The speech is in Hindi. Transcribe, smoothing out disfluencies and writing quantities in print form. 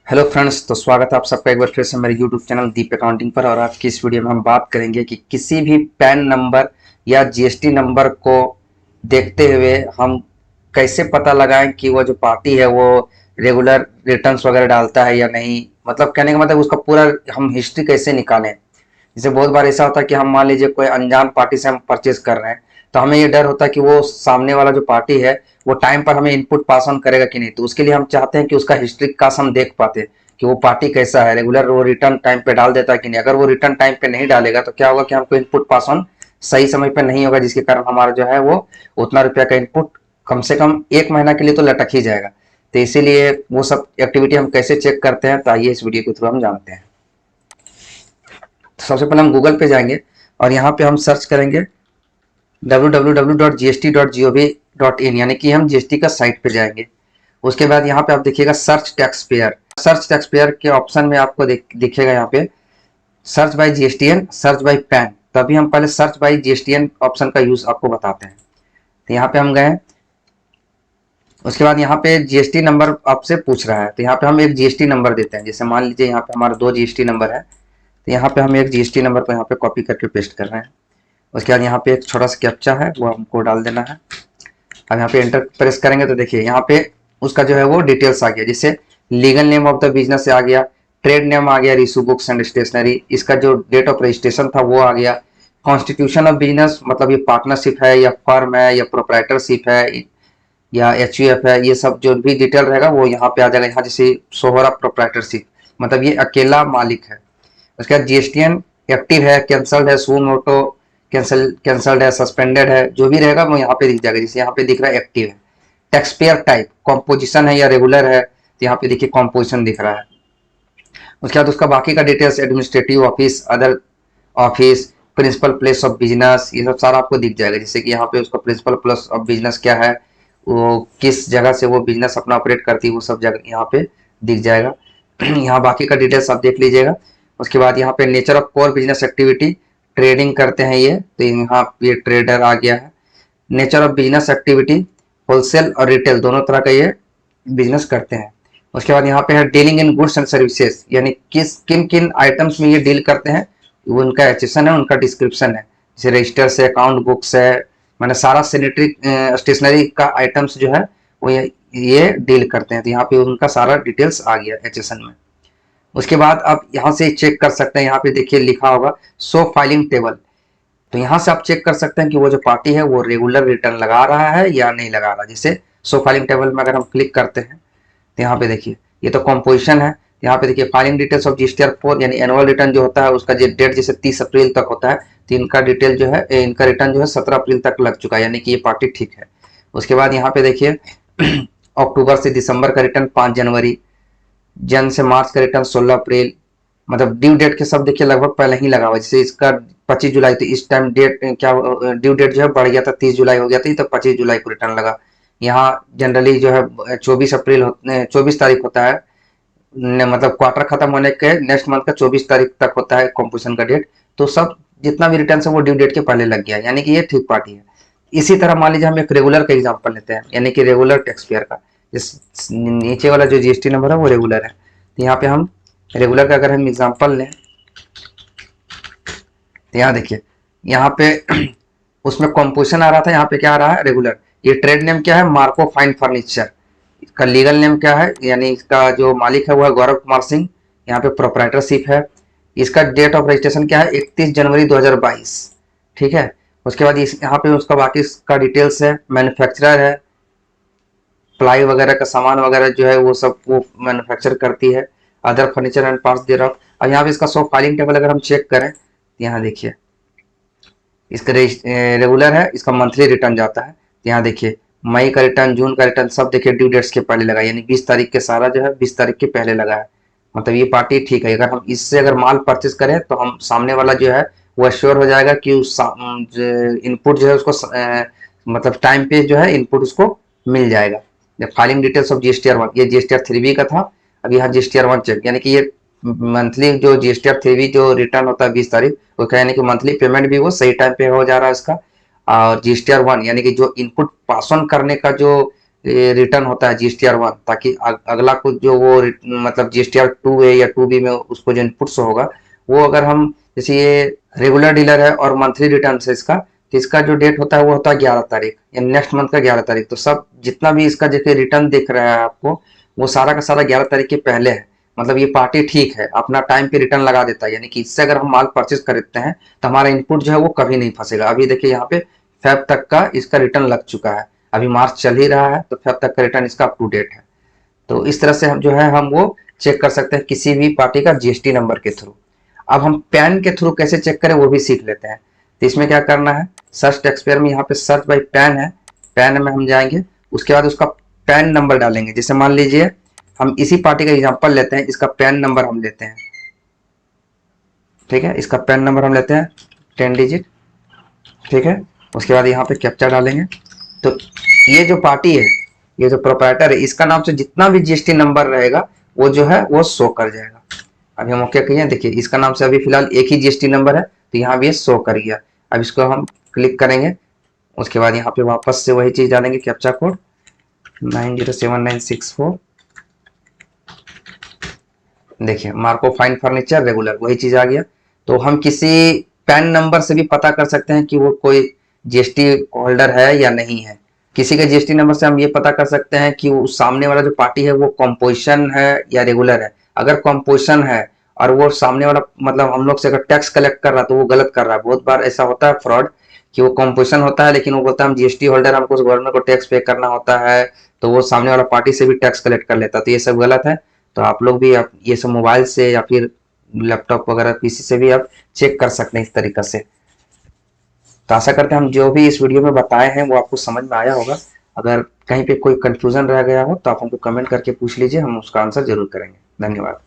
हेलो फ्रेंड्स, तो स्वागत है आप सबका एक बार फिर से मेरे यूट्यूब चैनल दीप अकाउंटिंग पर। और आज की इस वीडियो में हम बात करेंगे कि किसी भी पैन नंबर या जीएसटी नंबर को देखते हुए हम कैसे पता लगाएं कि वो जो पार्टी है वो रेगुलर रिटर्न्स वगैरह डालता है या नहीं। मतलब कहने का मतलब उसका पूरा हम हिस्ट्री कैसे निकालें। जैसे बहुत बार ऐसा होता है कि हम मान लीजिए कोई अनजान पार्टी से हम परचेज कर रहे हैं, तो हमें ये डर होता है कि वो सामने वाला जो पार्टी है वो टाइम पर हमें इनपुट पास ऑन करेगा कि नहीं। तो उसके लिए हम चाहते हैं कि उसका हिस्ट्री काश हम देख पाते कि वो पार्टी कैसा है, रेगुलर वो रिटर्न टाइम पे डाल देता है कि नहीं। अगर वो रिटर्न टाइम पे नहीं डालेगा तो क्या होगा कि हमको इनपुट पास ऑन सही समय पे नहीं होगा, जिसके कारण हमारा जो है वो उतना रुपया का इनपुट कम से कम 1 महीना के लिए तो लटक ही जाएगा। तो इसीलिए वो सब एक्टिविटी हम कैसे चेक करते हैं, तो आइए इस वीडियो के थ्रू हम जानते हैं। तो सबसे पहले हम गूगल पे जाएंगे और यहाँ पे हम सर्च करेंगे www.gst.gov.in, यानी कि हम जीएसटी का साइट पे जाएंगे। उसके बाद यहाँ पे आप देखिएगा search tax payer. Search tax payer के ऑप्शन में आपको दिखेगा यहाँ पे search by GSTN, search by pan. तो अभी हम पहले सर्च बाय जीएसटीएन ऑप्शन का यूज आपको बताते हैं। तो यहाँ पे हम गए, उसके बाद यहाँ पे जीएसटी नंबर आपसे पूछ रहा है, तो यहाँ पे हम एक जीएसटी नंबर देते हैं। जैसे मान लीजिए यहाँ पे हमारा 2 जीएसटी नंबर है, तो यहाँ पे हम एक जीएसटी नंबर को यहाँ पे कॉपी करके पेस्ट कर रहे हैं। उसके बाद यहाँ पे एक छोटा सा कैप्चा है, वो हमको डाल देना है। अब यहाँ पे एंटर प्रेस करेंगे तो देखिए यहाँ पे उसका जो है वो डिटेल्स आ गया। जैसे legal name of the business आ गया, ट्रेड नेम आ गया, रिसू बुक्स एंड स्टेशनरी, इसका जो डेट ऑफ रजिस्ट्रेशन था वो आ गया। कॉन्स्टिट्यूशन ऑफ बिजनेस, मतलब ये पार्टनरशिप है या फर्म है या प्रोप्राइटरशिप है या एचयूएफ है, ये सब जो भी डिटेल रहेगा वो यहाँ पे आ जाएगा। यहाँ जैसे सोहरा प्रोप्राइटरशिप, मतलब ये अकेला मालिक है। उसके बाद जीएसटीएन एक्टिव है, कैंसल्ड है, सू नोटो कैंसल्ड है, सस्पेंडेड है, जो भी रहेगा वो यहाँ पे दिख जाएगा। जैसे यहाँ पे दिख रहा है एक्टिव है। टैक्स पेयर टाइप कॉम्पोजिशन है या रेगुलर है, तो यहाँ पे देखिए कॉम्पोजिशन दिख रहा है। उसके बाद उसका बाकी का details, administrative office, other office, principal place of business, ये सब सारा आपको दिख जाएगा। जैसे कि यहाँ पे उसका प्रिंसिपल प्लेस ऑफ बिजनेस क्या है, वो किस जगह से वो बिजनेस अपना ऑपरेट करती है, वो सब जगह यहाँ पे दिख जाएगा। यहाँ बाकी का डिटेल्स आप देख लीजिएगा। उसके बाद यहाँ पे nature of core business activity, trading करते हैं ये, तो यहाँ ये ट्रेडर आ गया है। Nature of business activity, wholesale और रिटेल दोनों तरह का ये बिजनेस करते हैं। उसके बाद यहाँ पे है dealing in goods and services, यानी किन किन आइटम्स में ये डील करते हैं, वो उनका एचएसएन है, उनका डिस्क्रिप्शन है। जैसे रजिस्टर्स है, अकाउंट बुक्स है, मैंने सारा सैनिटरी स्टेशनरी का आइटम्स जो है वो ये डील करते हैं। तो यहाँ पे उनका सारा डिटेल्स आ गया एचएसएन में। उसके बाद आप यहाँ से चेक कर सकते हैं, यहाँ पे देखिए लिखा होगा शो फाइलिंग टेबल। तो यहाँ से आप चेक कर सकते हैं कि वो जो पार्टी है वो रेगुलर रिटर्न लगा रहा है या नहीं लगा रहा। जैसे शो फाइलिंग टेबल में अगर हम क्लिक करते हैं तो यहाँ पे देखिए ये तो कॉम्पोजिशन है। यहाँ पे देखिए फाइलिंग डिटेल्स ऑफ जीएसटीआर 4, यानी एनुअल रिटर्न जो होता है उसका जो डेट जैसे 30 अप्रैल तक होता है, तो इनका डिटेल जो है, इनका रिटर्न जो है 17 अप्रैल तक लग चुका है, यानी कि ये पार्टी ठीक है। उसके बाद यहाँ पे देखिए अक्टूबर से दिसंबर का रिटर्न 5 जनवरी, जन से मार्च का रिटर्न 16 अप्रैल, मतलब ड्यू डेट के सब देखिए लगभग पहले ही लगा हुआ है। जैसे इसका 25 जुलाई, तो इस टाइम डेट क्या ड्यू डेट जो है बढ़ गया था, 30 जुलाई हो गया था, तो 25 जुलाई को रिटर्न लगा। यहाँ जनरली जो है 24 तारीख होता है, मतलब क्वार्टर खत्म होने के नेक्स्ट मंथ का 24 तारीख तक होता है कंपोजिशन का डेट। तो सब जितना भी रिटर्न है वो ड्यू डेट के पहले लग गया, यानी कि ये ठीक पार्टी है। इसी तरह मान लीजिए हम एक रेगुलर का एग्जांपल लेते हैं, यानी कि रेगुलर टैक्स पेयर का। इस नीचे वाला जो जीएसटी नंबर है वो रेगुलर है, तो यहाँ पे हम रेगुलर का अगर हम एग्जांपल लें तो यहाँ देखिए यहाँ पे उसमें कंपोजिशन आ रहा था, यहाँ पे क्या आ रहा है, रेगुलर। ये ट्रेड नेम क्या है, मार्को फाइन फर्नीचर। इसका लीगल नेम क्या है, यानी इसका जो मालिक है वो है गौरव कुमार सिंह, यहाँ पे प्रोप्राइटरशिप है। इसका डेट ऑफ रजिस्ट्रेशन क्या है, 31 जनवरी 2022, ठीक है। उसके बाद यहाँ पे उसका बाकी का डिटेल्स है, मैन्युफैक्चरर है, प्लाई वगैरह का सामान वगैरह जो है वो सब वो मैन्युफैक्चर करती है, अदर फर्नीचर एंड पार्ट्स दे रहा। अब यहाँ पे इसका सो फाइलिंग टेबल अगर हम चेक करें, यहाँ देखिए इसका रेगुलर है, इसका मंथली रिटर्न जाता है। यहाँ देखिए मई का रिटर्न, जून का रिटर्न, सब देखिए ड्यू डेट्स के पहले लगा, यानी 20 तारीख के सारा जो है 20 तारीख के पहले लगा है। मतलब ये पार्टी ठीक है। अगर हम इससे अगर माल परचेज करें तो हम सामने वाला जो है वो श्योर हो जाएगा कि उस इनपुट जो है उसको मतलब टाइम पे जो है इनपुट उसको मिल जाएगा। फाइलिंग डिटेल्स ऑफ जीएसटीआर 1, ये जीएसटीआर 3B का था, अब यहाँ जीएसटीआर 1 चेक, यानी कि ये मंथली जो जीएसटीआर 3B जो रिटर्न होता है 20 तारीख, वो यानी कि मंथली पेमेंट भी वो सही टाइम पे हो जा रहा है इसका। और जीएसटीआर 1 यानी कि जो इनपुट पास ऑन करने का जो रिटर्न होता है GSTR 1, ताकि अगला कुछ जो वो मतलब GSTR 2 है या 2B में उसको जो इनपुट्स होगा वो अगर हम, जैसे ये रेगुलर डीलर है और मंथली रिटर्न है इसका, तो इसका जो डेट होता है वो होता है 11 तारीख, या नेक्स्ट मंथ का 11 तारीख। तो सब जितना भी इसका जैसे रिटर्न दिख रहा है आपको, वो सारा का सारा 11 तारीख के पहले है। मतलब ये पार्टी ठीक है, अपना टाइम पे रिटर्न लगा देता है, यानी कि इससे अगर हम माल परचेज खरीदते हैं तो हमारा इनपुट जो है वो कभी नहीं फंसेगा। अभी देखिए यहाँ पे फेब तक का इसका रिटर्न लग चुका है, अभी मार्च चल ही रहा है, तो फेब तक का रिटर्न इसका अप टू डेट है। तो इस तरह से हम जो है हम वो चेक कर सकते हैं किसी भी पार्टी का GST नंबर के थ्रू। अब हम पैन के थ्रू कैसे चेक करें वो भी सीख लेते हैं। तो इसमें क्या करना है, सर्च टैक्स पेयर में यहाँ पे सर्च बाय पैन है, पैन में हम जाएंगे, उसके बाद उसका पैन नंबर डालेंगे। जैसे मान लीजिए हम इसी पार्टी का एग्जांपल लेते हैं, इसका पैन नंबर हम लेते हैं, ठीक है, इसका पैन नंबर हम लेते हैं 10 डिजिट, ठीक है। उसके बाद यहाँ पे कैप्चा डालेंगे। तो ये जो पार्टी है, ये जो प्रोप्राइटर है, इसका नाम से जितना भी GST नंबर रहेगा वो जो है वो शो कर जाएगा। अभी हम ओके कहिए, देखिए इसका नाम से अभी फिलहाल एक ही GST नंबर है, तो यहाँ भी ये शो कर गया। अब इसको हम क्लिक करेंगे, उसके बाद यहाँ पे वापस से वही चीज डालेंगे, कैप्चा कोड 907964। देखिए मार्को फाइन फर्नीचर रेगुलर, वही चीज आ गया। तो हम किसी पैन नंबर से भी पता कर सकते हैं कि वो कोई GST होल्डर है या नहीं है। किसी के GST नंबर से हम ये पता कर सकते हैं कि वो सामने वाला जो पार्टी है वो कॉम्पोजिशन है या रेगुलर है। अगर कॉम्पोजिशन है और वो सामने वाला मतलब हम लोग से अगर टैक्स कलेक्ट कर रहा है तो वो गलत कर रहा है। बहुत बार ऐसा होता है फ्रॉड कि वो कॉम्पोजिशन होता है लेकिन वो बोलता है हम GST होल्डर, हमको गवर्नमेंट को टैक्स पे करना होता है, तो वो सामने वाला पार्टी से भी टैक्स कलेक्ट कर लेता है। तो ये सब गलत है। तो आप लोग भी आप ये सब मोबाइल से या फिर लैपटॉप वगैरह PC से भी आप चेक कर सकते हैं इस तरीके से। तो आशा करते हैं हम जो भी इस वीडियो में बताए हैं वो आपको समझ में आया होगा। अगर कहीं पे कोई कंफ्यूजन रह गया हो तो आप हमको कमेंट करके पूछ लीजिए, हम उसका आंसर जरूर करेंगे। धन्यवाद।